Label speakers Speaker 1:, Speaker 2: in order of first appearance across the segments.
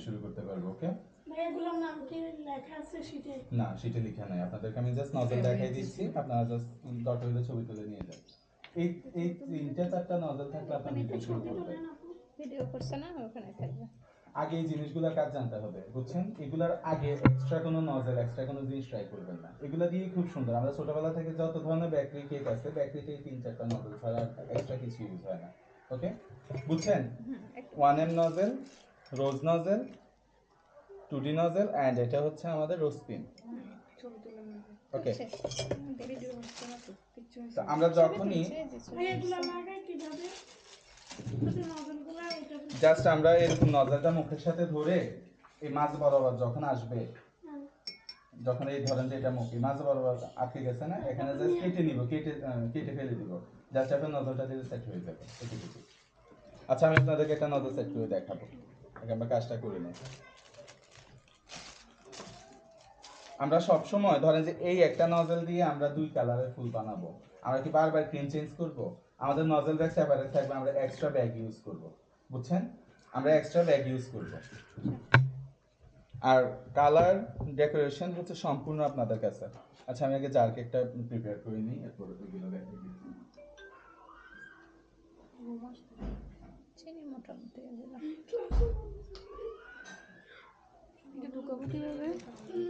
Speaker 1: শুরু করতে পারবো। ওকে,
Speaker 2: এগুলোর নাম কি লেখা আছে শীটে?
Speaker 1: না শীটে লেখা নাই, আপনাদেরকে আমি জাস্ট নজল দেখাই দিচ্ছি, আপনারা জাস্ট দরকার হলে ছবি তুলে নিয়ে যান। এই এই 3-4টা নজল থাকলে আপনার ভিডিও শুরু করবেন।
Speaker 3: ভিডিও করছে না ওখানে থাকবে।
Speaker 1: আগে এই জিনিসগুলোর কাজ জানতে হবে, বুঝছেন? এগুলার আগে এক্সট্রা কোনো নজল, এক্সট্রা কোনো জিনিস ট্রাই করবেন না। এগুলা দিয়ে খুব সুন্দর, আমরা ছোটবেলা থেকে যত ধরনের বেকারি কেক আছে, বেকারিতে এই 3-4টা নজল ছাড়া এক্সট্রা কিছু ইউজ হয় না। ওকে, বুঝছেন? 1M nozzle, rose nozzle, 2D nozzle, and এটা হচ্ছে আমাদের রোজ পিন। ওকে, তো আমরা যখনই
Speaker 2: এগুলো লাগাই কিভাবে? নজলগুলো এটা
Speaker 1: জাস্ট আমরা এরকম নজলটা মুখের সাথে ধরে এই মাছ বরাবর যখন আসবে, যখন এই ধরেন যে এটা মুখে মাছ বরাবর আটকে গেছে না, এখানে জাস্ট কেটে নিব, কেটে ফেলে দিব, জাস্ট আপনার নজলটা দিয়ে সেট হয়ে যাবে। আচ্ছা, আমি আপনাদেরকে একটা নজল সেট করে দেখাবো। আগে আমরা কাজটা করে নিই। আমরা সব সময় ধরেন যে এই একটা নজল দিয়ে আমরা 2 কালারের ফুল বানাবো, আমরা কি বারবার ক্রিম চেঞ্জ করব? আমাদের নজল ব্যাগ সেপারেট থাকবে, আমরা এক্সট্রা ব্যাগ ইউজ করব, বুঝছেন? আমরা এক্সট্রা ব্যাগ ইউজ করব। আর কালার ডেকোরেশন হচ্ছে সম্পূর্ণ আপনাদের কাছে। আচ্ছা, আমি আগে জার কেকটা প্রিপেয়ার করে নিই, এরপর ওইগুলো দেখিয়ে দিচ্ছি।
Speaker 3: চিনি মোটামুটি এটা ঢুকাবো কিভাবে?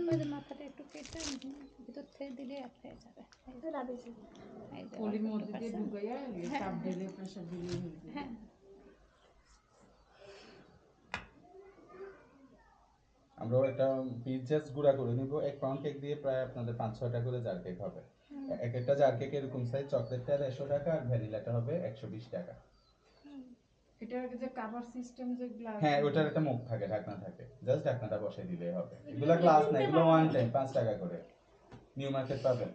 Speaker 3: ওই যে মাথাটা একটু কেটে ভিতর থেকে দিলে এক হয়ে যাবে।
Speaker 4: পলির মধ্যে দিয়ে ঢুকাইয়া চাপ দিলে প্রেসার দিলে
Speaker 3: হ্যাঁ,
Speaker 1: আমরা একটা পিস জাস্ট গুঁড়া করে নিব। 1 পাউন্ড কেক দিয়ে প্রায় আপনাদের 5-6টা করে জার কেক হবে। এক একটা জার কেক এরকম সাইজ, চকলেটটা 150 টাকা আর ভ্যানিলাটা হবে 120 টাকা।
Speaker 4: এটা যে কভার সিস্টেম যে গ্লাস,
Speaker 1: হ্যাঁ, ওটার একটা মুখ থাকে, ঢাকনা থাকে, জাস্ট ঢাকনাটা বসাই দিলেই হবে। এগুলা গ্লাস না, এগুলো ওয়ান টাইম 5 টাকা করে নিউ মার্কেট পাবেন।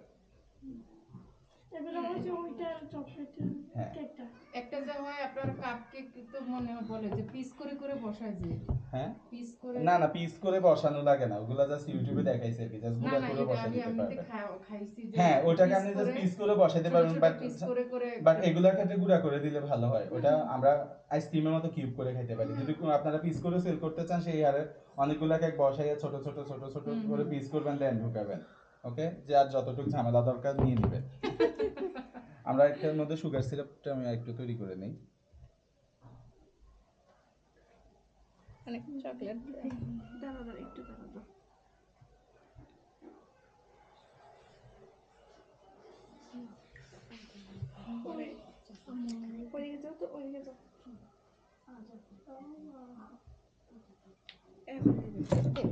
Speaker 2: এগুলো হচ্ছে ওইটা চকলেটের
Speaker 1: হ্যাঁ।
Speaker 2: কেকটা।
Speaker 4: একটা যে হয় আপনার কাপ কেক তো মনে বলে যে পিস করে করে বসায় যে,
Speaker 1: হ্যাঁ,
Speaker 4: পিস করে
Speaker 1: না না, পিস করে বসানো লাগে না, ওগুলা জাস্ট ইউটিউবে দেখাইছে আর কি, জাস্ট
Speaker 4: না
Speaker 1: গুঁড়া
Speaker 4: না
Speaker 1: করে
Speaker 4: এটা
Speaker 1: বসাই
Speaker 4: আমি
Speaker 1: দিতে
Speaker 4: এমনিতে
Speaker 1: পারবেন।
Speaker 4: খাইছি যে
Speaker 1: হ্যাঁ, ওটাকে আপনি জাস্ট পিস করে বসাইতে পারবেন,
Speaker 4: পিস করে করে
Speaker 1: বাট এগুলার ক্ষেত্রে গুঁড়া করে দিলে ভালো হয়। ওটা আমরা আইসক্রিমের মতো কিউব করে খেতে পারি। যদি আপনারা পিস করে সেল করতে চান, সেই হারে অনেকগুলা কেক বসাইয়া ছোট ছোট ছোট ছোট করে পিস করবেন, দেন ঢুকাবেন। ওকে, যে আর যতটুকু ঝামেলা দরকার নিয়ে নেবেন। আমরা এটার মধ্যে সুগার সিরাপটা আমি একটু তৈরি করে নিই।
Speaker 3: অনেক চকলেট
Speaker 2: দাঁড়া একটু দাঁড়া। ওইদিকে যাও তো, ওইদিকে যাও।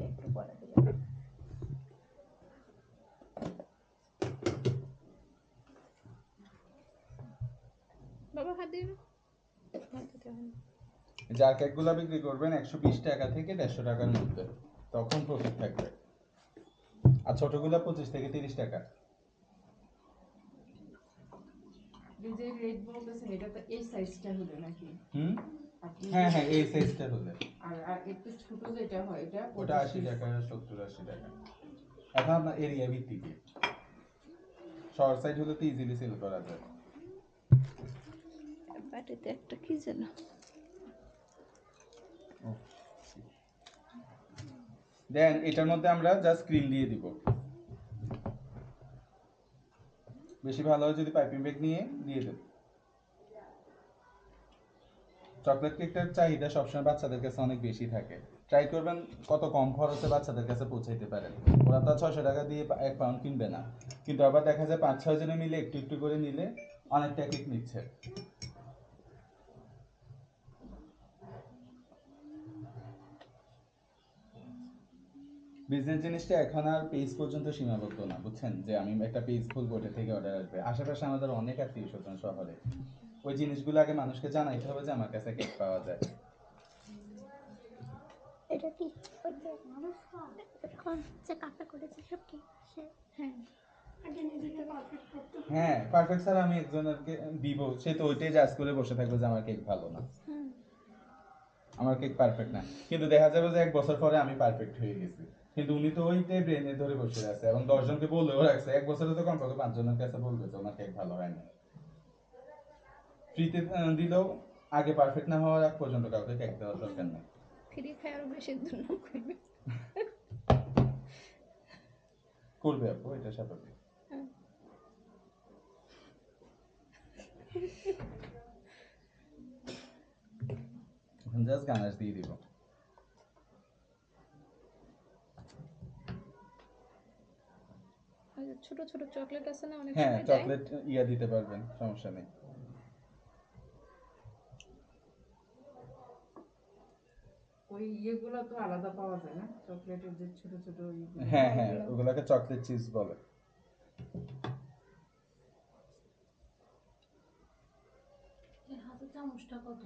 Speaker 3: একটু পরে দিলে বাবা হাত দিয়ে না, হাত দিতে হয় না।
Speaker 1: জার কেকগুলো বিক্রি করবেন 120 টাকা থেকে 150 টাকার মধ্যে, তখন প্রফিট থাকবে। আর ছোটগুলো 25 থেকে 30 টাকা।
Speaker 4: যে রেড বলতেছেন এটা তো এই সাইজটা হলো নাকি?
Speaker 1: হ্যাঁ হ্যাঁ, এই সাইজটা হলে।
Speaker 4: আর একটু ছোট যেটা হয় এটা
Speaker 1: ওটা 80 টাকা, 70-80 টাকা। এখন আপনার এরিয়া ভিত্তিকে, শর্ট সাইজ হলে তো ইজিলি সেল করা যায়।
Speaker 3: বাটিতে একটা কি যেন
Speaker 1: দেন এটার মধ্যে আমরা জাস্ট ক্রিম দিয়ে দিব। বেশি ভালো হয় যদি পাইপিং ব্যাগ নিয়ে দিয়ে দেব। চকলেট কেকটার চাহিদা সবসময় বাচ্চাদের কাছে অনেক বেশি থাকে। ট্রাই করবেন কত কম খরচে বাচ্চাদের কাছে পৌঁছাইতে পারেন। ওরা তো 600 টাকা দিয়ে 1 পাউন্ড কিনবে না, কিন্তু আবার দেখা যায় 5-6 জনে মিলে একটু একটু করে নিলে অনেকটা কেক নিচ্ছে। বিজনেস জিনিসটা এখন আর পেজ পর্যন্ত সীমাবদ্ধ না, বুঝছেন? যে আমি একটা পেজ খুলবো, ওটা থেকে অর্ডার আসবে। আশেপাশে আমাদের অনেক আত্মীয় স্বজন শহরে, ওই জিনিসগুলো আগে মানুষকে জানাইতে হবে যে আমার কাছে কেক পাওয়া যায়।
Speaker 5: এটা কি এখন যে কাপে করেছে সব কি
Speaker 3: হ্যাঁ
Speaker 2: আগে নিজেকে পারফেক্ট করতে হবে।
Speaker 1: হ্যাঁ, পারফেক্ট স্যার আমি একজনকে দিব, সে তো ওইটাই জাজ করে বসে থাকবে যে আমার কেক ভালো না, আমার কেক পারফেক্ট না। কিন্তু দেখা যাবে যে 1 বছর পরে আমি পারফেক্ট হয়ে গেছি, কিন্তু উনি তো ওইটাই ব্রেনে ধরে বসে আছে এবং 10 জনকে বলেও রাখছে। 1 বছরে তো কমপক্ষে 5 জনের কাছে বলবে যে আমার কেক ভালো হয় না। ফ্রিতে দিলেও আগে পারফেক্ট না হওয়ার আগ পর্যন্ত কাউকে কেক দেওয়ার দরকার নেই।
Speaker 3: ফ্রি খাই আরো বেশি জন্য করবে।
Speaker 1: করবে আপু, এটা স্বাভাবিক। জাস্ট গানাশ দিয়ে দিব।
Speaker 3: ওই যে ছোট ছোট চকলেট আছে না অনেক
Speaker 1: হ্যাঁ,
Speaker 3: সময় দেয়।
Speaker 1: চকলেট ইয়া দিতে পারবেন, সমস্যা নেই।
Speaker 4: ওই ইয়েগুলো তো আলাদা পাওয়া যায় না, চকলেটের যে ছোট ছোট ইয়েগুলো।
Speaker 1: হ্যাঁ হ্যাঁ, ওগুলাকে চকলেট চিজ বলে।
Speaker 6: হাতে চামচটা কত?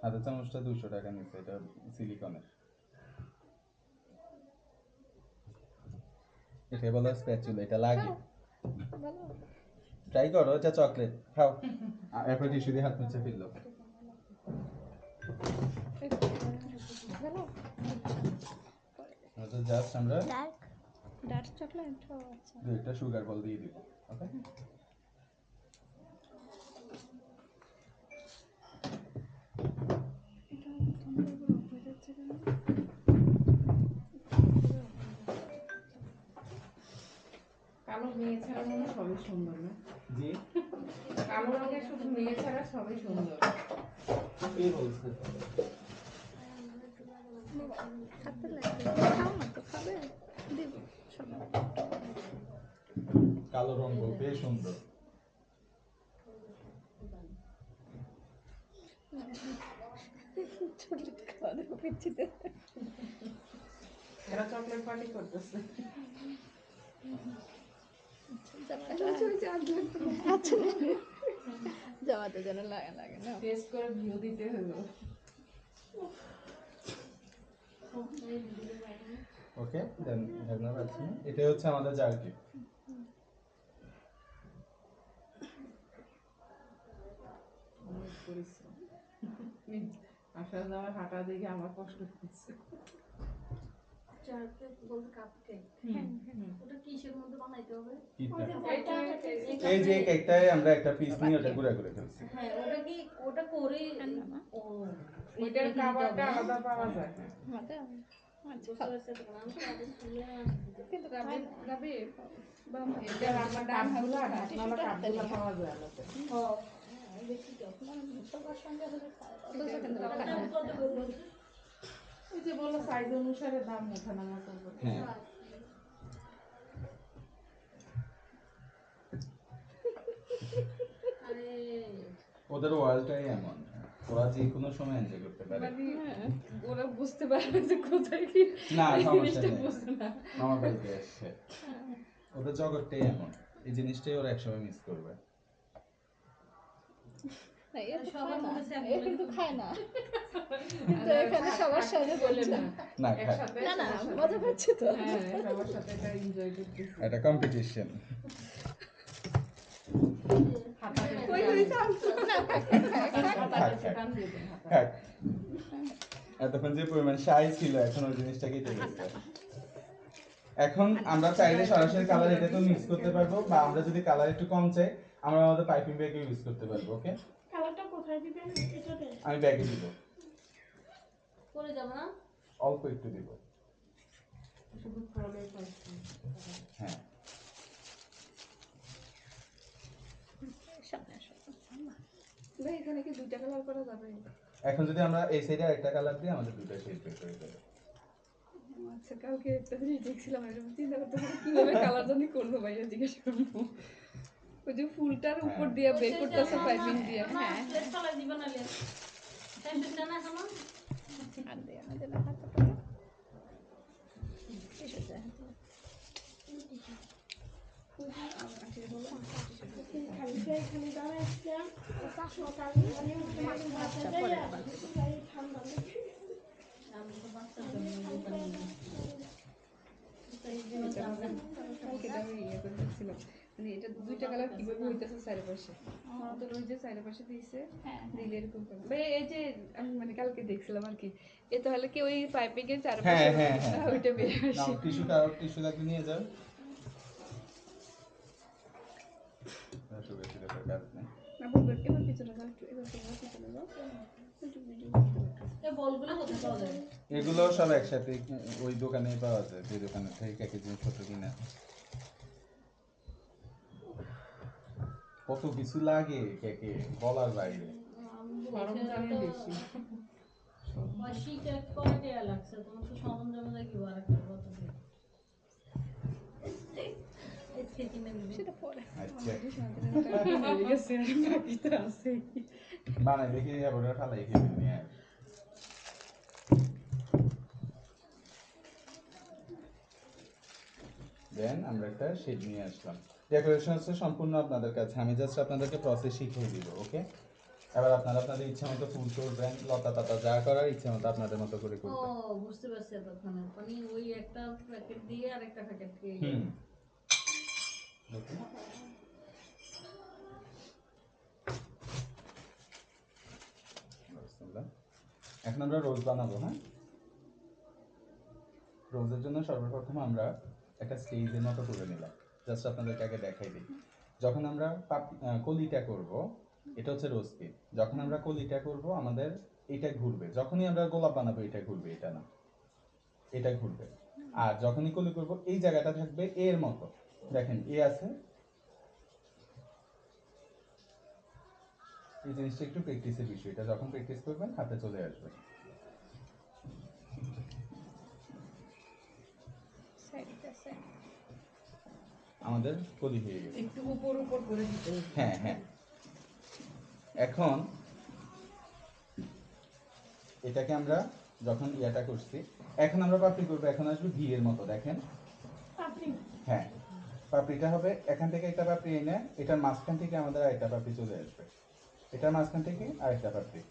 Speaker 1: হাতের চামচটা 200 টাকা নিচ্ছে, এটা সিলিকনের। এটা বলে স্প্যাচুলা, এটা লাগে।
Speaker 3: ভালো।
Speaker 1: ট্রাই করো, এটা চকলেট খাও। এরপর টিস্যু দিয়ে হাত মুছে ফেললো।
Speaker 3: ভালো।
Speaker 1: তো জাস্ট আমরা
Speaker 5: ডার্ক
Speaker 3: ডার্ক চকলেট ও আচ্ছা।
Speaker 1: 2টা সুগার বল দিয়ে দিব। ওকে,
Speaker 2: এটা ঠান্ডার উপর অফ হয়ে যাচ্ছে কেন?
Speaker 4: কালো মেয়ে ছাড়া মনে হয় সবই সুন্দর না?
Speaker 1: জি
Speaker 4: কালো রঙের শুধু মেয়ে ছাড়া সবই সুন্দর।
Speaker 1: কে বলছে?
Speaker 3: খাতে লাগবে। খাও না তো, খাবে দিব সব।
Speaker 1: কালো রঙ বেশ সুন্দর।
Speaker 3: চকলেট খাওয়া দেবো পিচ্ছিতে।
Speaker 4: এরা চকলেট পার্টি করতেছে।
Speaker 3: আচ্ছা যাওয়াতে যেন লাগে লাগে না।
Speaker 4: টেস্ট করে ভিউ দিতে হলো।
Speaker 1: ওকে, দেন ধন্যবাদ। এটা হচ্ছে আমাদের জার্কি।
Speaker 4: অনেক পরিশ্রম। আসা যাওয়ার হাঁটা দেখে আমার কষ্ট হচ্ছে।
Speaker 6: চকলেট বলতে কাপকেক। ওটা কিসের মধ্যে বানাইতে হবে?
Speaker 1: এই যে কেকটায় আমরা একটা পিস নিয়ে ওটা গুঁড়া করে ফেলছি।
Speaker 6: হ্যাঁ, ওটা কি ওটা করে ও
Speaker 4: ওইটার কাভারটা আলাদা পাওয়া যায়।
Speaker 3: আমাদের
Speaker 6: বুঝতে পারছি তখন আমি তো আগে খুলে
Speaker 3: কিন্তু
Speaker 2: গাবি
Speaker 4: এটার আপনার কাপগুলো ঢাকনাওয়ালা কাপগুলো পাওয়া যায় আলাদা।
Speaker 6: দেখি তো
Speaker 3: সবার সঙ্গে হলে খায় অথচ কিন্তু খায় না।
Speaker 6: কত করবো?
Speaker 4: ওই যে বলো সাইজ অনুসারে দাম ওঠানামা করবে।
Speaker 1: হ্যাঁ,
Speaker 6: আরে
Speaker 1: ওদের ওয়ার্ল্ডটাই এমন, ওরা যে কোনো সময় এনজয় করতে পারে।
Speaker 2: মানে ওরা বুঝতে পারবে যে কোথায় কি
Speaker 1: না,
Speaker 2: এই
Speaker 1: সমস্যা
Speaker 2: জিনিসটা
Speaker 1: নেই,
Speaker 2: বুঝে না।
Speaker 1: মামা বাড়িতে এসছে, ওদের জগৎটাই এমন, এই জিনিসটাই ওরা একসময় মিস করবে।
Speaker 3: না, এ তো
Speaker 6: সবার
Speaker 3: খায় না।
Speaker 6: মনে স্যাম্পল
Speaker 3: এ কিন্তু খায় না। কিন্তু এখানে সবার সাথে
Speaker 4: বলেন
Speaker 3: বলছে।
Speaker 4: না।
Speaker 1: না, খায়।
Speaker 4: একসাথে
Speaker 3: না না
Speaker 4: সবার সাথে।
Speaker 3: মজা পাচ্ছে তো।
Speaker 4: হ্যাঁ, সবার সাথে এটা এনজয় করতেছি।
Speaker 1: এটা কম্পিটিশন।
Speaker 4: হাতাতে একটু
Speaker 2: ওই
Speaker 4: টান
Speaker 2: ওই
Speaker 4: দিন। হাতাতে একটু টান দিয়ে দেন, হাতাতে।
Speaker 1: খাক। এতক্ষণ যে পরিমাণ শাই ছিল, এখন ওই জিনিসটা কেটে গেছে। এখন আমরা চাইলে সরাসরি কালার এটা তো মিক্স করতে পারবো, বা আমরা যদি কালার একটু কম চাই আমরা আমাদের পাইপিং ব্যাগে ইউজ করতে পারবো। ওকে,
Speaker 2: কালারটা কোথায় দিবেন? এটাতে
Speaker 1: আমি ব্যাগে দিব,
Speaker 6: করে যাবো না?
Speaker 1: অল্প একটু দিব।
Speaker 4: শুধু ফলের পাইছি।
Speaker 1: হ্যাঁ,
Speaker 3: সামনে আসো।
Speaker 2: ভাই এখানে কি দুইটা কালার করা যাবে?
Speaker 1: এখন যদি আমরা এই সাইডে একটা কালার দিই আমাদের দুটো শেড বের হয়ে যাবে।
Speaker 2: আচ্ছা, কালকে একটা জিনিস দেখছিলাম, এরকম চিন্তা করতেছিলাম কিভাবে কালার জানি করবো, ভাইয়া জিজ্ঞেস করবো। ওই যে ফুলটার উপর দিয়ে বের করতেছে পাইপিং দিয়ে।
Speaker 6: হ্যাঁ, প্লেট ফালাই দিবা না লে। শেষ হচ্ছে না এখনো?
Speaker 3: আর দিয়ে আমাদের হাতে পাবো। এসেছে হাতে।
Speaker 2: কালকে এখানে দাঁড়াইছিলাম, সকাল
Speaker 3: আচ্ছা পরে আবার দেবো।
Speaker 2: ঠান্ডা লেগে
Speaker 6: আমি তো বাচ্চার জন্য দোকানে গেছি।
Speaker 2: কালকে আমি ইয়ে করে দেখছিলাম, মানে এটা দুইটা কালার কিভাবে হইতেছে চারিপাশে। তোর ওই যে চারিপাশে দিয়েছে দিলে এরকম করে। ভাই এই যে আমি মানে কালকে দেখছিলাম আর কি, এ তাহলে কি ওই পাইপিং এর চারপাশে
Speaker 1: হ্যাঁ হ্যাঁ হ্যাঁ,
Speaker 2: ওইটা বের
Speaker 1: নাও
Speaker 2: আসে।
Speaker 1: টিস্যু, কারো টিস্যু লাগলে নিয়ে যাও। বেশি কাজ নেই।
Speaker 2: এবার পিছনে যাও, একটু এবার পিছনে যাও, একটু ভিডিও করতে পারো।
Speaker 6: এই বলগুলো কোথায় পাওয়া যায়?
Speaker 1: এগুলো সব একসাথে ওই দোকানে পাওয়া যায়, যে দোকানে থেকে কেকের জিনিসপত্র কিনা। কত কিছু লাগে কেকে, বলার বাইরে।
Speaker 4: সরঞ্জামই বেশি।
Speaker 6: 80 কেক কয় টাকা লাগছে? তোমার তো সরঞ্জাম লাগি আরেকটা কত দিয়ে? এই থেকে নেবে।
Speaker 3: সেটা পরে
Speaker 1: আচ্ছা
Speaker 2: হয়ে গেছে আর বাকি তো আছে।
Speaker 1: বানাই দেখি এবার ফালাই খেয়ে নিয়ে আয়। দেন আমরা একটা শেড নিয়ে আসলাম। ডেকোরেশন হচ্ছে সম্পূর্ণ আপনাদের কাছে, আমি জাস্ট আপনাদেরকে প্রসেস শিখিয়ে দিব। ওকে, এবার আপনারা আপনাদের ইচ্ছা মতো ফুল করবেন, লতা পাতা যা করার ইচ্ছা মতো আপনাদের মতো করে
Speaker 6: ও
Speaker 1: করবেন।
Speaker 6: বুঝতে পারছি এতক্ষণে। মানে ওই একটা প্যাকেট দিয়ে আরেকটা প্যাকেট দিয়ে
Speaker 1: হুম দেখুন। বিসমিল্লাহ। এখন আমরা রোজ বানাবো। হ্যাঁ, রোজের জন্য সর্বপ্রথম আমরা একটা স্টেজের মতো করে নিলাম। জাস্ট আপনাদেরকে আগে দেখাই দিই। যখন আমরা কলিটা করব, এটা হচ্ছে রোজ কেক। যখন আমরা কলিটা করব আমাদের এটা ঘুরবে, যখনই আমরা গোলাপ বানাবো এটা ঘুরবে, এটা না, এটা ঘুরবে। আর যখনই কলি করব এই জায়গাটা থাকবে এর মতো। দেখেন এ আছে, এই জিনিসটা একটু প্র্যাকটিসের বিষয়, এটা যখন প্র্যাকটিস করবেন হাতে চলে আসবে।
Speaker 3: সাইডটা সাইড
Speaker 1: আমাদের কলি হয়ে গেছে।
Speaker 4: একটু উপর উপর করে দিতে হবে।
Speaker 1: হ্যাঁ হ্যাঁ, এখন এটাকে আমরা যখন ইয়াটা করছি, এখন আমরা পাপড়ি করবো। এখন আসবে ঘি এর মতো, দেখেন। হ্যাঁ, পাপড়িটা হবে এখান থেকে একটা পাপড়ি এনে এটার মাঝখান থেকে আমাদের আরেকটা পাপড়ি চলে আসবে, এটার মাঝখান থেকে আরেকটা পাপড়ি।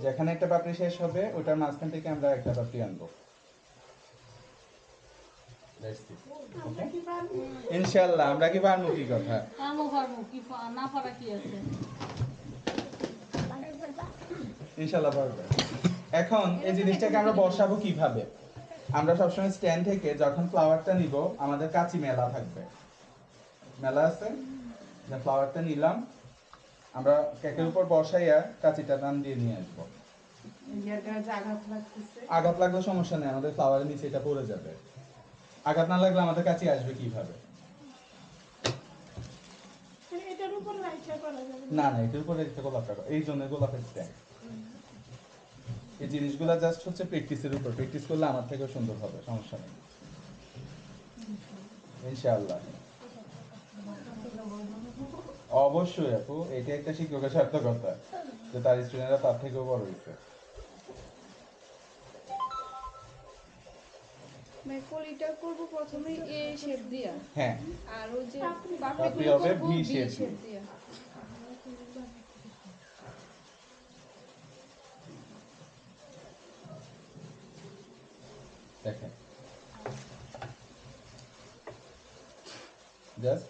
Speaker 1: যেখানে একটা পাপড়ি শেষ হবে ওটার মাঝখান থেকে আমরা একটা পাপড়ি আনবো। ইনশাআল্লাহ আমরা কি পারবো, কি কথা।
Speaker 6: পারবো কি না পারা কি আছে?
Speaker 1: ইনশাআল্লাহ পারবে। এখন এই জিনিসটাকে আমরা বসাবো কিভাবে? আমরা সবসময় স্ট্যান্ড থেকে যখন ফ্লাওয়ারটা নিব আমাদের কাঁচি মেলা থাকবে, মেলা আছে, যে ফ্লাওয়ারটা নিলাম আমরা কেকের উপর বসাইয়া কাঁচিটা টান দিয়ে নিয়ে আসবো।
Speaker 4: ইয়ার গায়ে আঘাত লাগতেছে।
Speaker 1: আঘাত লাগলে সমস্যা নেই, আমাদের ফ্লাওয়ারের নিচে এটা পড়ে যাবে। আঘাত না লাগলে আমাদের কাছে আসবে কিভাবে?
Speaker 5: এটার উপর রাইখা করা যাবে
Speaker 1: না না, এটার উপরে একটা গোলাপ টাকা, এই জন্য গোলাপের স্ট্যান্ড। এই জিনিসগুলো জাস্ট হচ্ছে প্র্যাকটিসের উপর, প্র্যাকটিস করলে আমার থেকেও সুন্দর হবে, সমস্যা নেই ইনশাআল্লাহ। অবশ্যই আপু, এটা একটা শিক্ষকের সার্থকতা যে তার স্টুডেন্টরা তার থেকেও বড় হয়েছে।
Speaker 2: মানে কলিটা করব প্রথমে এ শেপ দিয়া,
Speaker 1: হ্যাঁ,
Speaker 2: আর ওই যে
Speaker 1: পাপড়ি
Speaker 2: পাপড়িগুলো
Speaker 1: হবে
Speaker 2: করব
Speaker 1: ভি
Speaker 2: বি
Speaker 1: শেপ
Speaker 2: শেপ দিয়া।
Speaker 1: দেখেন জাস্ট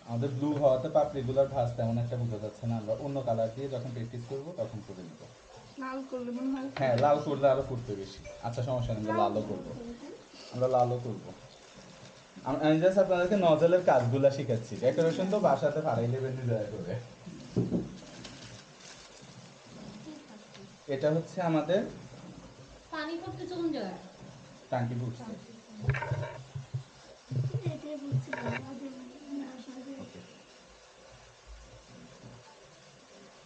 Speaker 1: আমাদের ব্লু হওয়াতে পাপড়িগুলোর ভাঁজ তেমন একটা বোঝা যাচ্ছে না, আমরা অন্য কালার দিয়ে যখন প্র্যাকটিস করবো তখন করে নিব।
Speaker 2: লাল করলে মনে হয়
Speaker 1: হ্যাঁ, লাল করলে আরো ফুটবে বেশি। আচ্ছা সমস্যা নেই, আমরা লালও করবো, আমরা লালও করবো। আমি জাস্ট আপনাদেরকে নজলের কাজগুলা শিখাচ্ছি, ডেকোরেশন তো বাসাতে ফারাই নেবেন নিজেরা করে। এটা হচ্ছে আমাদের
Speaker 6: পানি করতে কোন জায়গায়?
Speaker 1: টাঙ্কি বুঝছে।
Speaker 5: এটাই বলছিলাম আগে আসলে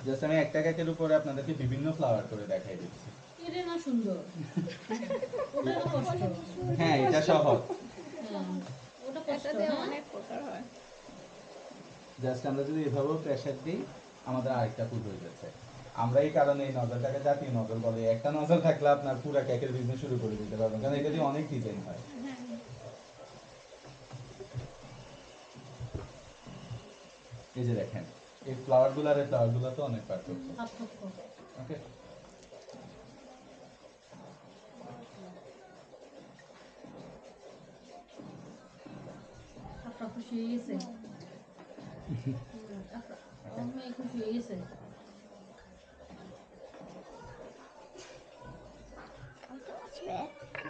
Speaker 1: জাস্ট আমি একটা কেকের উপরে আপনাদেরকে বিভিন্ন ফ্লাওয়ার করে দেখাই দিচ্ছি।
Speaker 6: এটা না সুন্দর। ওটা তো কষ্ট।
Speaker 1: হ্যাঁ, এটা সহজ।
Speaker 6: হ্যাঁ, ওটা
Speaker 3: এটা
Speaker 6: কষ্ট
Speaker 3: দিয়ে
Speaker 6: না?
Speaker 3: অনেক প্রকার হয়।
Speaker 1: জাস্ট আমরা যদি এভাবেও প্রেসার দিই আমাদের আরেকটা ফুল হয়ে যাচ্ছে। আমরা এই কারণে এই নজলটাকে জাতীয় নজল বলে। একটা নজল থাকলে আপনার পুরো কেকের বিজনেস শুরু করে দিতে পারবেন, কারণ এটা দিয়ে অনেক ডিজাইন হয়। এই যে দেখেন এই ফ্লাওয়ারগুলো আর এই ফ্লাওয়ারগুলো তো অনেক পার্থক্য।
Speaker 6: পার্থক্য।
Speaker 1: ওকে,
Speaker 6: আপনার খুশি হয়ে গেছে? আমার মেয়ে খুশি হয়ে গেছে।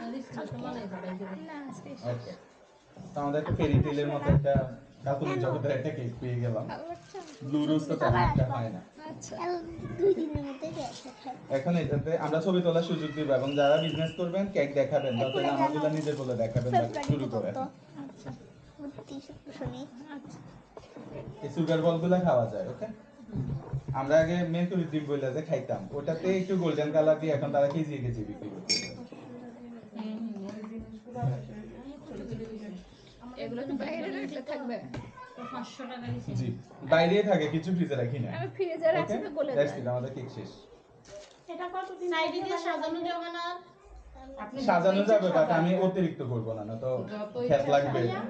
Speaker 5: আসবে
Speaker 6: তোমার নাই পাঠাই দেবে।
Speaker 3: না শেষ।
Speaker 1: ওকে। তো আমাদের একটা ফেরি টেলের মতো একটা কাকুলির জগতের একটা কেক পেয়ে গেলাম।
Speaker 3: ভালো লাগছে?
Speaker 1: ব্লু রোজ তো তেমন একটা হয় না।
Speaker 3: আচ্ছা।
Speaker 5: আর 2 দিনের মধ্যে গ্যাসে খাই।
Speaker 1: এখন এটাতে আমরা ছবি তোলার সুযোগ দিব এবং যারা বিজনেস করবেন কেক দেখাবেন, দরকার হলে আমাগুলো নিজের বলে দেখাবেন বা শুরু করেন।
Speaker 3: আচ্ছা।
Speaker 5: বুদ্ধি শুনি।
Speaker 3: আচ্ছা।
Speaker 1: এই সুগার বলগুলো খাওয়া যায়, ওকে? আমরা আগে মেরকুরি ড্রিম বইলা যে খাইতাম, ওটাতে একটু গোল্ডেন কালার দিয়ে এখন তারা কেজি কেজি বিক্রি করছে।
Speaker 4: ওই জিনিসগুলো ছোট ছোট পিস।
Speaker 3: এগুলো কি বাইরে রাখলে থাকবে?
Speaker 6: তো 500 টাকা দিছি।
Speaker 1: জি, বাইরেই থাকে, কিছু ফ্রিজে রাখি না।
Speaker 3: আমি ফ্রিজে রাখছি
Speaker 1: ওকে,
Speaker 3: তো গলে
Speaker 1: দ্যাটস
Speaker 3: যায়।
Speaker 1: ইট, আমাদের কেক শেষ।
Speaker 5: এটা কতদিন
Speaker 6: সাইডে দিয়ে সাজানো যাবে না।
Speaker 4: আপনি
Speaker 1: সাজানো
Speaker 4: যত
Speaker 1: যাবে,
Speaker 4: ইচ্ছা
Speaker 1: বাট
Speaker 4: সাজান।
Speaker 1: আমি অতিরিক্ত করবো না, না তো
Speaker 4: যত
Speaker 1: খ্যাত
Speaker 4: ইচ্ছা
Speaker 1: লাগবে।
Speaker 4: সাজান।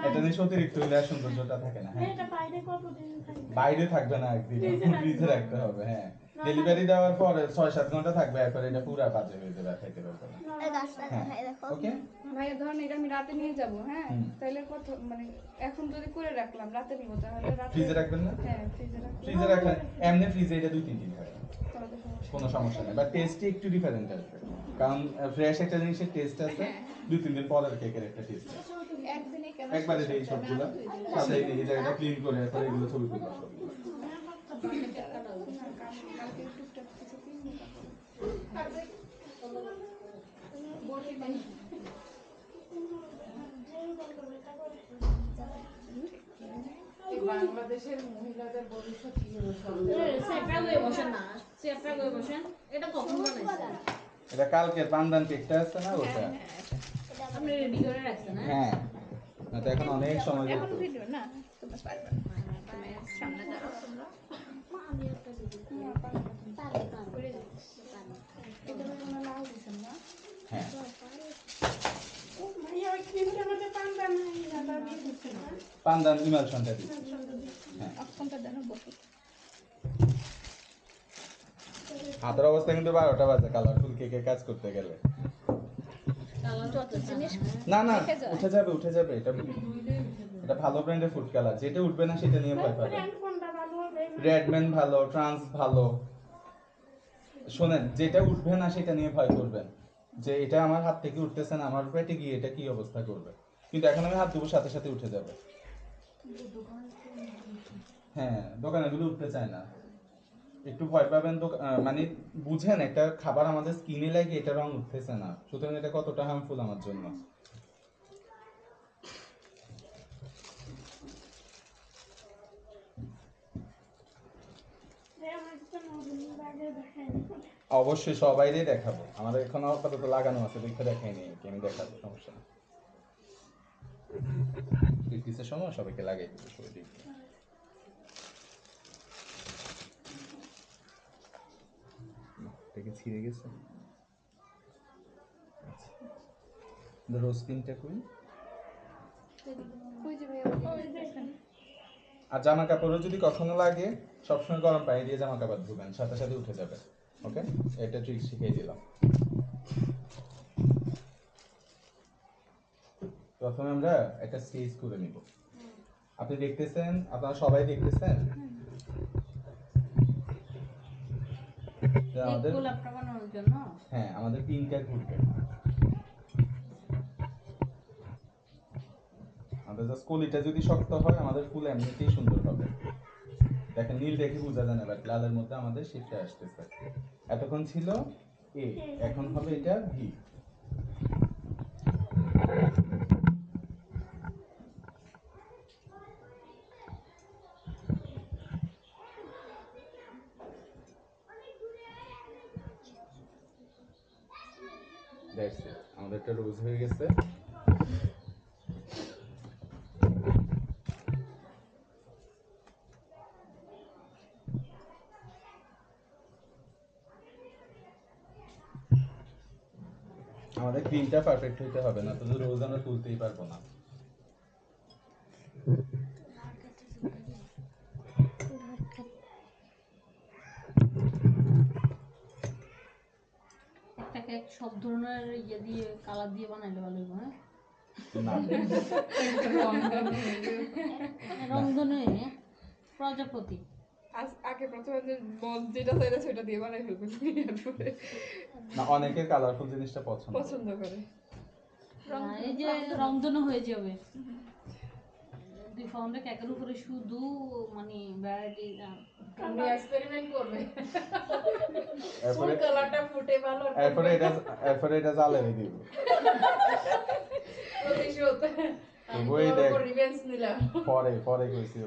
Speaker 1: এটা জিনিস অতিরিক্ত হইলে আর সৌন্দর্যটা থাকে না। হ্যাঁ,
Speaker 5: এটা বাইরে কতদিন থাকবে?
Speaker 1: বাইরে থাকবে না, একদিন ফ্রিজে রাখতে হবে। হ্যাঁ, ডেলিভারি দেওয়ার পরে 6-7 ঘন্টা থাকবে, এরপর এটা পুরো বাজে হয়ে যাবে, আর খাইতে পারবে না।
Speaker 5: এই গাছটা দেখাই দেখো।
Speaker 1: ওকে,
Speaker 2: ভাইয়া ধরেন এটা আমি রাতে নিয়ে যাব, হ্যাঁ,
Speaker 1: হুম।
Speaker 2: তাহলে কত মানে এখন যদি করে রাখলাম রাতে নিব তাহলে রাতে
Speaker 1: ফ্রিজে রাখবেন না?
Speaker 2: হ্যাঁ ফ্রিজে রাখলে
Speaker 1: ফ্রিজে রাখেন, এমনি ফ্রিজে এটা 2-3 দিন হয়,
Speaker 2: তাহলে তো সমস্যা
Speaker 1: কোনো সমস্যা নেই, বাট টেস্টে একটু ডিফারেন্ট আসবে, কারণ ফ্রেশ একটা জিনিসের টেস্ট আছে, 2-3 দিন পরের কেকের একটা টেস্ট আছে।
Speaker 3: একদিনে কেন
Speaker 1: একবারে এই সবগুলো সাথে এই জায়গাটা ক্লিন করে এরপর এগুলো ছবি তুলবো সব।
Speaker 2: কালকে টুকটাক কিছু কিনবো তারপরে
Speaker 4: এই বাংলাদেশের মহিলাদের ভবিষ্যৎ কি হবে সব
Speaker 6: সেটা হয়ে বসেন না। সেটা হয়ে বসেন। এটা কখন বানাইছেন?
Speaker 1: এটা কালকের পান্দান কেকটা আছে না ওটা?
Speaker 6: আপনি রেডি করে রাখছেন, হ্যাঁ?
Speaker 1: হ্যাঁ, না তো এখন অনেক সময়
Speaker 3: এখন
Speaker 1: লাগবে।
Speaker 3: ভিডিও না তোমরা পারবে না। তুমি সামনে দাঁড়াও তোমরা।
Speaker 2: এটা মনে লাল দিছেন না?
Speaker 1: হ্যাঁ,
Speaker 5: ভাইয়া ওই ক্রিমটার মধ্যে পান্ডা নাই, এটা দিয়ে দিচ্ছে না।
Speaker 1: পান্দান ইমালশনটা দিচ্ছি।
Speaker 3: অক্ষণটা দেখো বসো।
Speaker 1: হাতের অবস্থা কিন্তু 12টা বাজে কালারফুল কেকে কাজ করতে গেলে।
Speaker 6: কালার
Speaker 3: যত জিনিস
Speaker 1: না না,
Speaker 3: দেখে যায়।
Speaker 1: উঠে যাবে এটা। এটা ভালো ব্র্যান্ডের ফুড কালার, যেটা উঠবে না সেটা নিয়ে ভয় পাবেন।
Speaker 5: ব্র্যান্ড কোনটা ভালো হবে?
Speaker 1: রেডম্যান ভালো, ট্রান্স ভালো। শোনেন, যেটা উঠবে না সেটা নিয়ে ভয় করবেন, যে এটা আমার হাত থেকে উঠতেছে না, আমার পেটে গিয়ে এটা কি অবস্থা করবে, কিন্তু এখন আমি হাত দেবো সাথে সাথে উঠে যাবে। হ্যাঁ, দোকানেগুলো উঠতে চায় না, একটু ভয় পাবেন। মানে বুঝেন, একটা খাবার আমাদের স্কিনে লাগে, এটা রং উঠতেছে না, সুতরাং এটা কতটা হার্মফুল আমার জন্য।
Speaker 5: আমার একটা নতুন ব্যাগে দেখাই।
Speaker 1: অবশ্যই সবাইরই দেখাবো, আমাদের এখন আপাতত লাগানো আছে, দেখে দেখাইনি, আমি দেখাবো, সমস্যা নেই। প্র্যাকটিসের সময় সবাইকে লাগাই দেবো, সবাই দেখবে। এটা কি ছিঁড়ে গেছে? রোজ পিনটা কই?
Speaker 2: ওই যে ভাইয়া ওই যে দেখেন।
Speaker 1: আর জামা কাপড়ও যদি কখনো লাগে, সবসময় গরম পানি দিয়ে জামা কাপড় ধুবেন, সাথে সাথে উঠে যাবে। ওকে, এটা ট্রিক শিখিয়ে দিলাম। প্রথমে আমরা একটা স্কেচ করে নিব। আপনি দেখতেছেন, আপনারা সবাই দেখতেছেন যে আমাদের,
Speaker 6: গোলাপটা বানানোর জন্য
Speaker 1: হ্যাঁ, আমাদের পিনটা ঘুরবে। আমাদের জাস্ট কলিটা যদি শক্ত হয়, আমাদের ফুল এমনিতেই সুন্দর হবে। দেখেন, নীল দেখে বোঝা যায় না, বাট লালের মধ্যে আমাদের শিফটে আসতেছে। এতক্ষণ ছিল এ, এখন হবে এটা ভি। দ্যাটস ইট, আমাদের একটা রোজ হয়ে গেছে। আমাদের ক্রিমটা পারফেক্ট হইতে হবে, না তো রোজ আমরা তুলতেই পারবো না।
Speaker 6: একটা কেক সব ধরনের ইয়ে দিয়ে কালার দিয়ে বানাইলে ভালো হবে, হ্যাঁ?
Speaker 1: না,
Speaker 6: রংধনু প্রজাপতি।
Speaker 2: আগে প্রথমে যে বল যেটা চাইলে সেটা দিয়ে বানাই ফেলবেন, এরপরে
Speaker 1: না, অনেকের কালারফুল জিনিসটা পছন্দ।
Speaker 2: পছন্দ করে।
Speaker 6: এই যে রংধনু হয়ে যাবে, তুই ফাউন্ডে কেকের উপরে শুধু মানে ভ্যারাইটি
Speaker 4: আপনি এক্সপেরিমেন্ট করবে
Speaker 1: এরপরে
Speaker 4: ফুল কালারটা ফুটে ভালো আর
Speaker 1: এরপরে এটা জালে দিব।
Speaker 4: প্রতিশোধ আমি
Speaker 1: ওই
Speaker 4: তোর
Speaker 1: দেখ।
Speaker 4: উপর রিভেঞ্জ নিলাম।
Speaker 1: পরে কইছি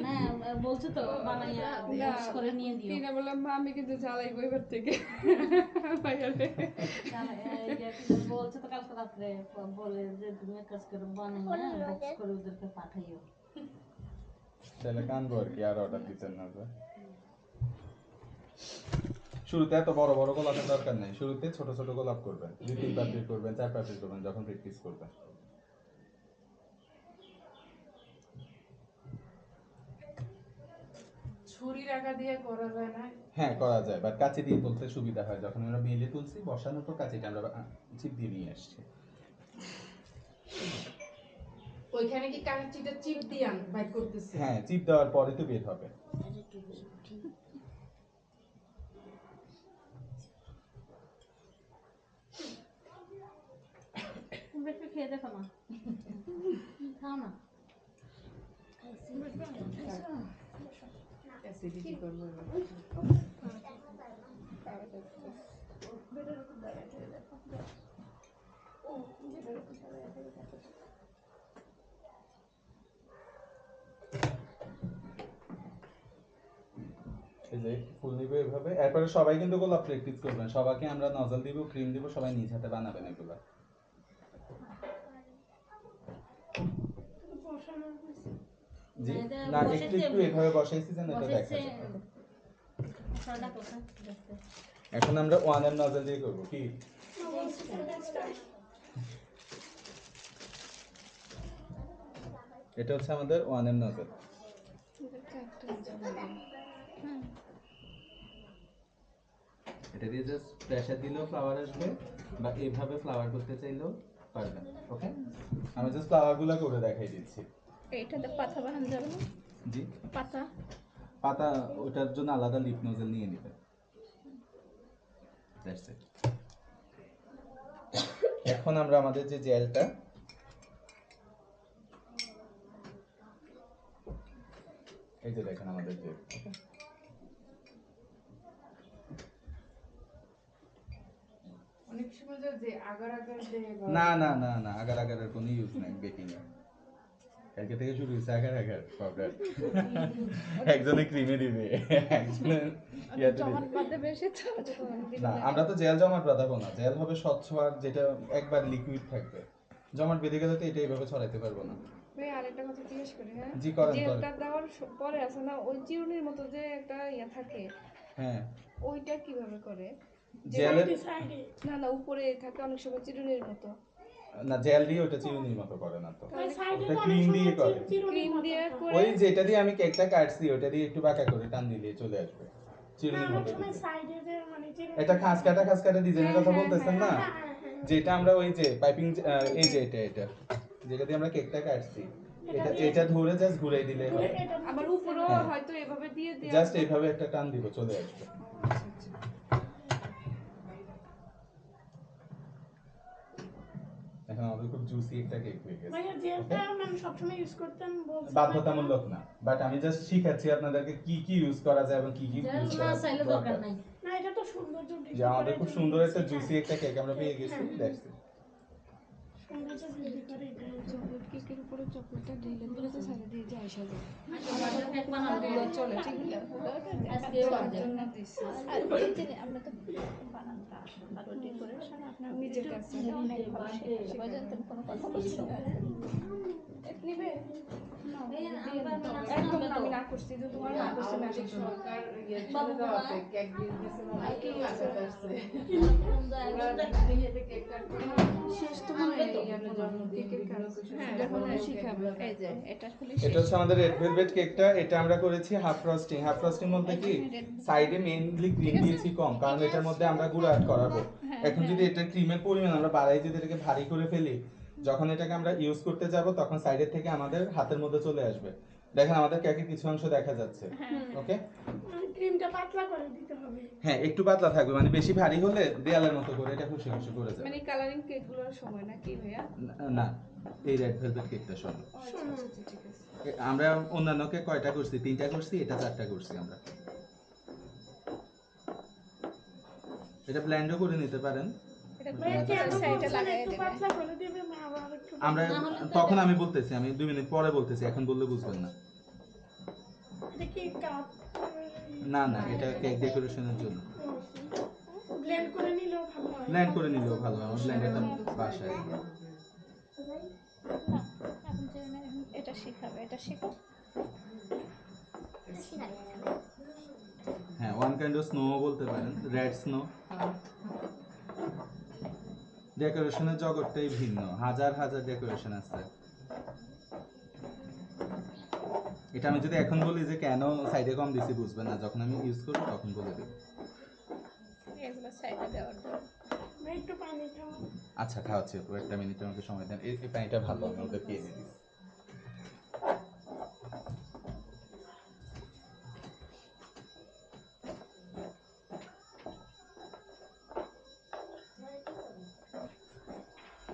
Speaker 6: না বলছে তো বানাইয়া বক্স করে নিয়ে দিও।
Speaker 2: টিনা বললাম মা আমি কিন্তু জ্বালাই বইবার থেকে ভাইয়ারে।
Speaker 6: বলছে তো কালকে রাত্রে বলে যে তুমি এক কাজ করে বানাইয়া বক্স করে ওদেরকে পাঠাইও।
Speaker 1: তাহলে কানবো আর কি, আর অর্ডার দিতেন না তো। শুরুতে এত বড় বড় গোলাপের দরকার নেই, শুরুতে ছোট ছোট গোলাপ করবেন, 2-3 পাপড়ি করবেন, 4 পাপড়ি করবেন যখন প্র্যাকটিস করবেন।
Speaker 4: ছুরি রাখা দিয়ে করা যায় না?
Speaker 1: হ্যাঁ করা যায়, বাট কাঁচি দিয়ে তুলতে সুবিধা হয়। যখন আমরা মেলে তুলছি বসানোর পর কাঁচিটা আমরা চিপ দিয়ে নিয়ে আসছি।
Speaker 4: ওইখানে কি কাঁচিটা চিপ দিয়ে বাইর করতেছে?
Speaker 1: হ্যাঁ চিপ দেওয়ার পরে তো বের হবে।
Speaker 6: তোমরা একটু খেয়ে দেখো না, খাও না।
Speaker 4: অ্যাসিডিটি করবে এবার।
Speaker 1: এই যে ফুল নিবে এভাবে, এরপরে সবাই কিন্তু গোলাপ প্র্যাকটিস করবেন। সবাইকে আমরা নজল দিব, ক্রিম দিব, সবাই নিজ হাতে বানাবেন এগুলো। জি না একটু একটু এভাবে বসাইছি যেন এটা দেখা যায়।
Speaker 6: মশলাটা কোথায়? দেখতে।
Speaker 1: এখন আমরা 1 এর নজল দিয়ে করব কি? এটা হচ্ছে আমাদের 1 এর নজল। এটা দিয়ে জাস্ট প্রেসার দিলেও ফ্লাওয়ার আসবে, বা এইভাবে ফ্লাওয়ার করতে চাইলেও পারবেন। ওকে, আমি জাস্ট ফ্লাওয়ারগুলো করে দেখাই দিচ্ছি।
Speaker 3: এইটাতে পাতা বানানো যাবে না?
Speaker 1: জি
Speaker 3: পাতা
Speaker 1: পাতা ওটার জন্য আলাদা লিপ নজল নিয়ে নেবেন। That's it. এখন আমরা আমাদের যে জেলটা, এই যে দেখেন আমাদের জেল।
Speaker 4: অনেক সময় যে আগার আগার যে
Speaker 1: না না না না আগার আগারের কোনো ইউজ নাই বেকিং এ। কালকে থেকে শুরু হয়েছে আগার আগার পাউডার। একজনে ক্রিমে দিবে, একজনে ইয়াতে
Speaker 2: জমাট
Speaker 1: দিবে।
Speaker 2: বাঁধে বেশি তো
Speaker 1: না আমরা তো জেল জমাট বাঁধাবো না, জেল হবে স্বচ্ছ আর যেটা একবার লিকুইড থাকবে। জমাট বেঁধে গেলে তো এটা এইভাবে ছড়াইতে পারবো না।
Speaker 2: ভাই আরেকটা কথা জিজ্ঞেস করি, হ্যাঁ
Speaker 1: জি, করেন,
Speaker 2: জেলটা দেওয়ার পরে আছে না ওই চিরুনির মতো যে একটা ইয়া থাকে,
Speaker 1: হ্যাঁ
Speaker 2: ওইটা কিভাবে করে?
Speaker 1: জেলের
Speaker 2: না না উপরে থাকে অনেক সময় চিরুনির মতো,
Speaker 1: না জেল দিয়ে ওটা চিরুনির মতো করে না তো,
Speaker 5: সাইডে
Speaker 1: ওটা
Speaker 5: তো অনেক
Speaker 1: ক্রিম দিয়ে
Speaker 5: সময়
Speaker 1: করে।
Speaker 2: ক্রিম দিয়ে করে।
Speaker 1: ওই যেটা দিয়ে আমি কেকটা কাটছি ওটা দিয়ে একটু বাঁকা করে টান দিলে চলে আসবে চিরুনির মতো দিলে।
Speaker 5: সাইডে যে মানে
Speaker 1: এটা খাস কাটা ডিজাইনের কথা বলতেছেন না, যেটা আমরা ওই যে পাইপিং এই যে এটা যেটা দিয়ে আমরা কেকটা কাটছি, এটা ধরে জাস্ট ঘুরাই দিলে হবে।
Speaker 2: আবার উপরেও
Speaker 1: হ্যাঁ।
Speaker 2: হয়তো এভাবে দিয়ে দিয়ে
Speaker 1: জাস্ট এইভাবে একটা টান দিব চলে আসবে। এখন আমাদের খুব জুসি একটা কেক হয়ে গেছে।
Speaker 5: ভাইয়া জেলটা মানে সবসময় ইউজ করতেন বলছেন
Speaker 1: বাধ্যতামূলক না, বাট আমি জাস্ট শিখাচ্ছি আপনাদেরকে কি কি ইউজ করা যায় এবং কি কি
Speaker 6: জেল
Speaker 1: ইউজ
Speaker 6: না
Speaker 1: করা
Speaker 6: চাইলে দরকার নাই।
Speaker 5: না এটা তো সৌন্দর্য
Speaker 1: যে আমাদের খুব সুন্দর একটা জুসি একটা কেক আমরা পেয়ে গেছি। That's it.
Speaker 5: সৌন্দর্য বৃদ্ধি করে এটা।
Speaker 2: চকলেট কেকের উপরে চকলেটটা ঢেলে দিলে তো সারা দিয়ে যায় সাজে
Speaker 6: আমাদের কেক বানানো
Speaker 2: এগুলো চলে ঠিক
Speaker 6: আজকে
Speaker 2: তার জন্য দিছি
Speaker 3: আর এই যে আমরা তো বানানটা আরো ডেকোরেশন আপনার
Speaker 2: নিজের কাছে
Speaker 3: অনেক ভালো শিখে জানতেন কোনো কথা বলছেন
Speaker 2: নিবে
Speaker 6: এই আমরা
Speaker 2: একদম না, আমি না করছি যে তোমার না করছি না
Speaker 4: আমাদের
Speaker 2: করছি না।
Speaker 4: সরকার ইয়ে চলে যাওয়াতে কেক বিজনেসে অনেক কেউ লাগাতে আসছে। ওরা নিজেদের কেক কাট করে
Speaker 2: শেষ তো মনে হয় ইয়ার জন্মদিন কেকের কাজ যখন শিখাবে
Speaker 3: এই যে এটা আসলে
Speaker 1: এটা হচ্ছে আমাদের রেড ভেলভেট কেকটা। এটা আমরা করেছি হাফ ফ্রস্টিং। হাফ ফ্রস্টিং বলতে কি সাইডে মেইনলি ক্রিম দিয়েছি কম, কারণ এটার মধ্যে আমরা গুঁড়ো অ্যাড করাবো। এখন যদি এটা ক্রিমের পরিমাণ আমরা বাড়াই, যদি এটাকে ভারী করে ফেলি, যখন এটাকে আমরা ইউজ করতে যাব তখন সাইডের থেকে আমাদের হাতের মধ্যে চলে আসবে। দেখেন আমাদের কেকের কিছু অংশ দেখা যাচ্ছে। ওকে,
Speaker 5: ক্রিমটা পাতলা করে দিতে হবে।
Speaker 1: হ্যাঁ একটু পাতলা থাকবে, মানে বেশি ভারী হলে দেয়ালের মতো করে এটা খুশি খুশি করে যাবে।
Speaker 2: মানে কালারিং কেকগুলোর সময় নাকি ভাইয়া?
Speaker 1: না, এই রেড ভেলভেট কেকটা শোনো,
Speaker 2: ও আচ্ছা আচ্ছা আচ্ছা, ঠিক আছে।
Speaker 1: আমরা অন্যান্য কেক কয়টা করছি? 3টা করছি, এটা 4টা করছি আমরা। এটা ব্লেন্ডও করে নিতে পারেন।
Speaker 3: এটা
Speaker 5: ভাইয়া
Speaker 3: করে
Speaker 5: কেন
Speaker 3: সাইডে
Speaker 5: বলছেন
Speaker 3: লাগাই
Speaker 5: একটু
Speaker 3: দেবে।
Speaker 5: পাতলা করে দিবেন আবার একটু
Speaker 1: আমরা
Speaker 6: নাহলে তো
Speaker 1: তখন আমি বলতেছি, আমি 2 মিনিট পরে বলতেছি, এখন বললে বুঝবেন না।
Speaker 5: এটা কি কাপ
Speaker 1: না না, এটা কেক ডেকোরেশনের জন্য।
Speaker 5: ব্লেন্ড করে নিলেও ভালো হয়।
Speaker 1: ব্লেন্ড করে নিলেও ভালো, আমার ব্লেন্ডারটা বাসায়।
Speaker 3: না এখন যে এটা শিখাবে, এটা শিখো।
Speaker 1: হ্যাঁ, ওয়ান কাইন্ড অফ স্নো বলতে পারেন, রেড স্নো। ডেকোরেশনের জগৎটাই ভিন্ন, হাজার হাজার ডেকোরেশন আছে। এটা আমি যদি এখন বলি যে কেন সাইডে কম দিছি, বুঝবেন না, যখন আমি ইউজ করবো তখন বলে দেব।
Speaker 3: এগুলো সাইডে দেওয়ার জন্য।
Speaker 5: ভাই একটু পানি খাও।
Speaker 1: আচ্ছা খাওয়াচ্ছি, আপু 1টা মিনিট আমাকে সময় দেন। এই পানিটা ভালো, আমি ওদেরকে এনে দিই।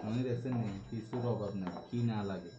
Speaker 1: মনে দেখছেন নেই কিছুর অভাব নাই, কি না লাগে।